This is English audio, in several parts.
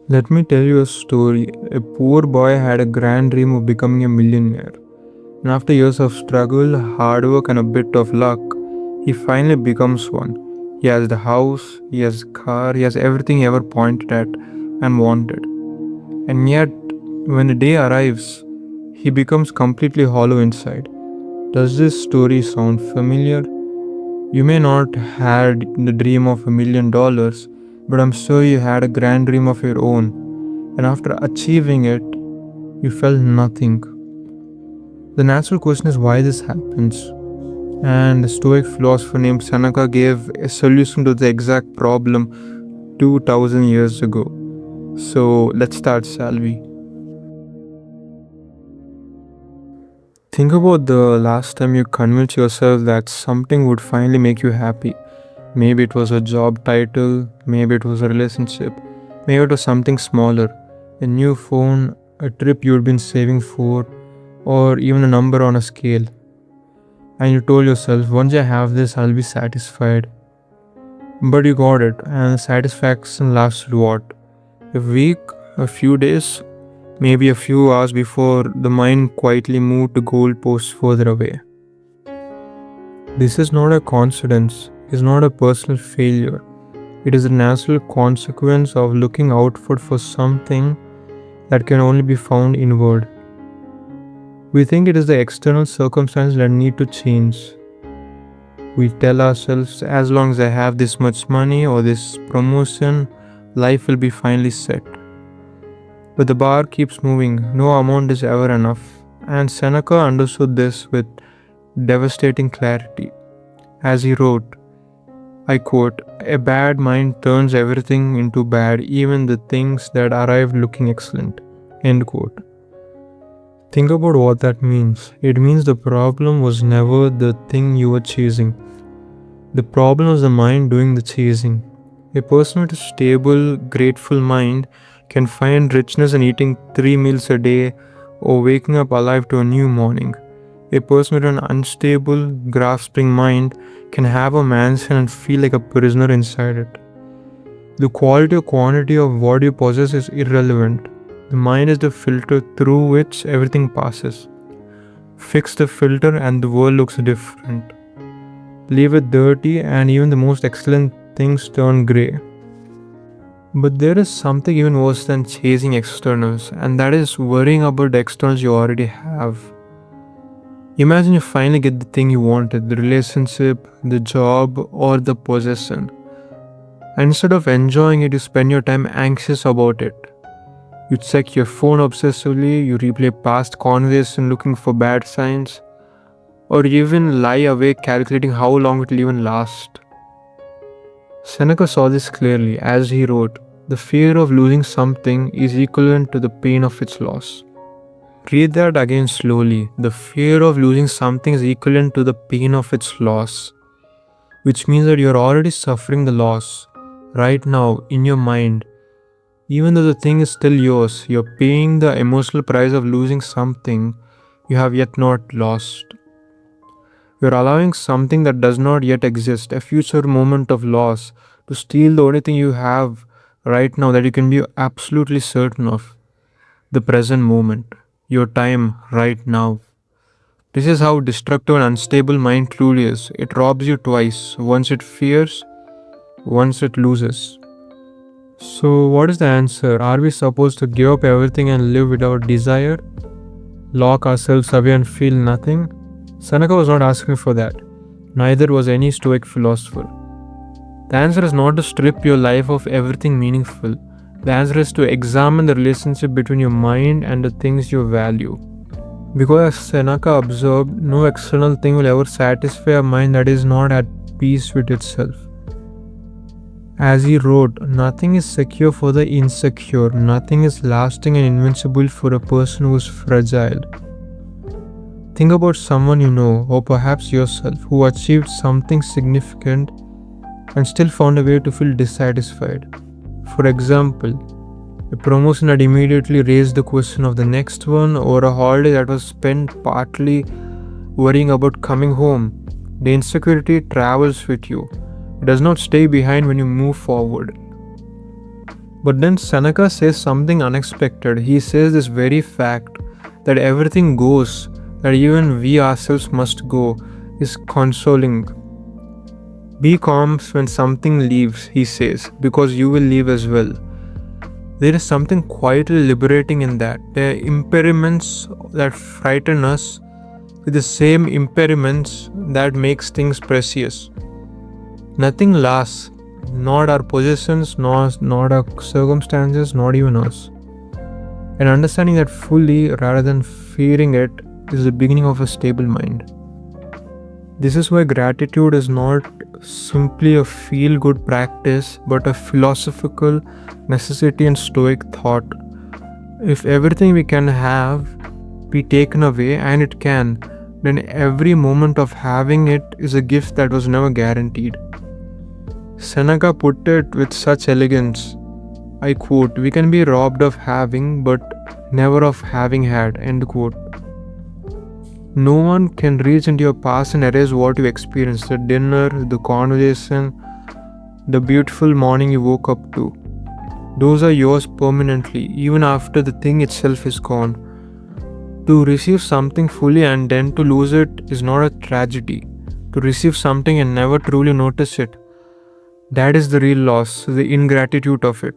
Let me tell you a story. A poor boy had a grand dream of becoming a millionaire. And after years of struggle, hard work, and a bit of luck, he finally becomes one. He has the house, he has the car, he has everything he ever pointed at and wanted. And yet, when the day arrives, he becomes completely hollow inside. Does this story sound familiar? You may not had the dream of $1 million, but I'm sure you had a grand dream of your own. And after achieving it, you felt nothing. The natural question is why this happens. And the Stoic philosopher named Seneca gave a solution to the exact problem 2000 years ago. So let's start, shall we? Think about the last time you convinced yourself that something would finally make you happy. Maybe it was a job title, maybe it was a relationship, maybe it was something smaller, a new phone, a trip you'd been saving for, or even a number on a scale. And you told yourself, once I have this, I'll be satisfied. But you got it, and the satisfaction lasted what? A week, a few days, maybe a few hours before the mind quietly moved the goalposts further away. This is not a coincidence, it is not a personal failure. It is a natural consequence of looking outward for something that can only be found inward. We think it is the external circumstances that need to change. We tell ourselves, as long as I have this much money or this promotion, life will be finally set. But the bar keeps moving, no amount is ever enough. And Seneca understood this with devastating clarity. As he wrote, I quote, a bad mind turns everything into bad, even the things that arrive looking excellent. End quote. Think about what that means. It means the problem was never the thing you were chasing. The problem was the mind doing the chasing. A person with a stable, grateful mind can find richness in eating 3 meals a day or waking up alive to a new morning. A person with an unstable, grasping mind can have a mansion and feel like a prisoner inside it. The quality or quantity of what you possess is irrelevant. The mind is the filter through which everything passes. Fix the filter and the world looks different. Leave it dirty and even the most excellent things turn grey. But there is something even worse than chasing externals, and that is worrying about the externals you already have. Imagine you finally get the thing you wanted, the relationship, the job, or the possession. And instead of enjoying it, you spend your time anxious about it. You check your phone obsessively, you replay past conversations looking for bad signs, or you even lie awake calculating how long it will even last. Seneca saw this clearly as he wrote, the fear of losing something is equivalent to the pain of its loss. Read that again slowly. The fear of losing something is equivalent to the pain of its loss, which means that you're already suffering the loss right now in your mind. Even though the thing is still yours, you're paying the emotional price of losing something you have yet not lost. You're allowing something that does not yet exist, a future moment of loss, to steal the only thing you have right now that you can be absolutely certain of, the present moment, your time right now. This is how destructive and unstable mind truly is. It robs you twice, once it fears, once it loses. So, what is the answer? Are we supposed to give up everything and live without desire? Lock ourselves away and feel nothing? Seneca was not asking for that. Neither was any Stoic philosopher. The answer is not to strip your life of everything meaningful. The answer is to examine the relationship between your mind and the things you value. Because as Seneca observed, no external thing will ever satisfy a mind that is not at peace with itself. As he wrote, nothing is secure for the insecure, nothing is lasting and invincible for a person who is fragile. Think about someone you know, or perhaps yourself, who achieved something significant and still found a way to feel dissatisfied. For example, a promotion that immediately raised the question of the next one, or a holiday that was spent partly worrying about coming home. The insecurity travels with you. It does not stay behind when you move forward. But then Seneca says something unexpected. He says this very fact that everything goes, that even we ourselves must go, is consoling. Be calm when something leaves, he says, because you will leave as well. There is something quietly liberating in that. The impediments that frighten us with the same impediments that makes things precious. Nothing lasts, not our possessions, not our circumstances, not even us. And understanding that fully rather than fearing it is the beginning of a stable mind. This is why gratitude is not simply a feel good practice but a philosophical necessity and stoic thought. If everything we can have be taken away, and it can, then every moment of having it is a gift that was never guaranteed. Seneca put it with such elegance. I quote, "We can be robbed of having, but never of having had." End quote. No one can reach into your past and erase what you experienced, the dinner, the conversation, the beautiful morning you woke up to. Those are yours permanently, even after the thing itself is gone. To receive something fully and then to lose it is not a tragedy. To receive something and never truly notice it, that is the real loss, the ingratitude of it.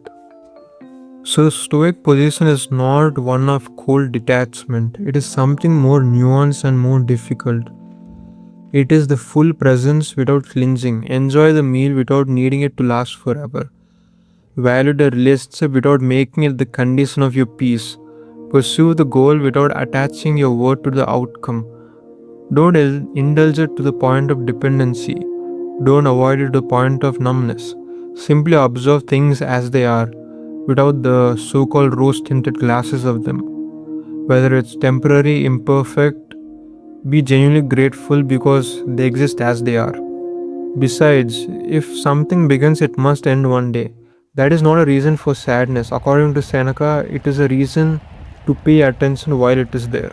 So, the Stoic position is not one of cold detachment, it is something more nuanced and more difficult. It is the full presence without flinching. Enjoy the meal without needing it to last forever. Value the relationship without making it the condition of your peace. Pursue the goal without attaching your worth to the outcome. Don't indulge it to the point of dependency. Don't avoid it to the point of numbness. Simply observe things as they are, without the so called rose tinted glasses of them. Whether it's temporary, imperfect, be genuinely grateful because they exist as they are. Besides, if something begins, it must end one day. That is not a reason for sadness. According to Seneca, it is a reason to pay attention while it is there.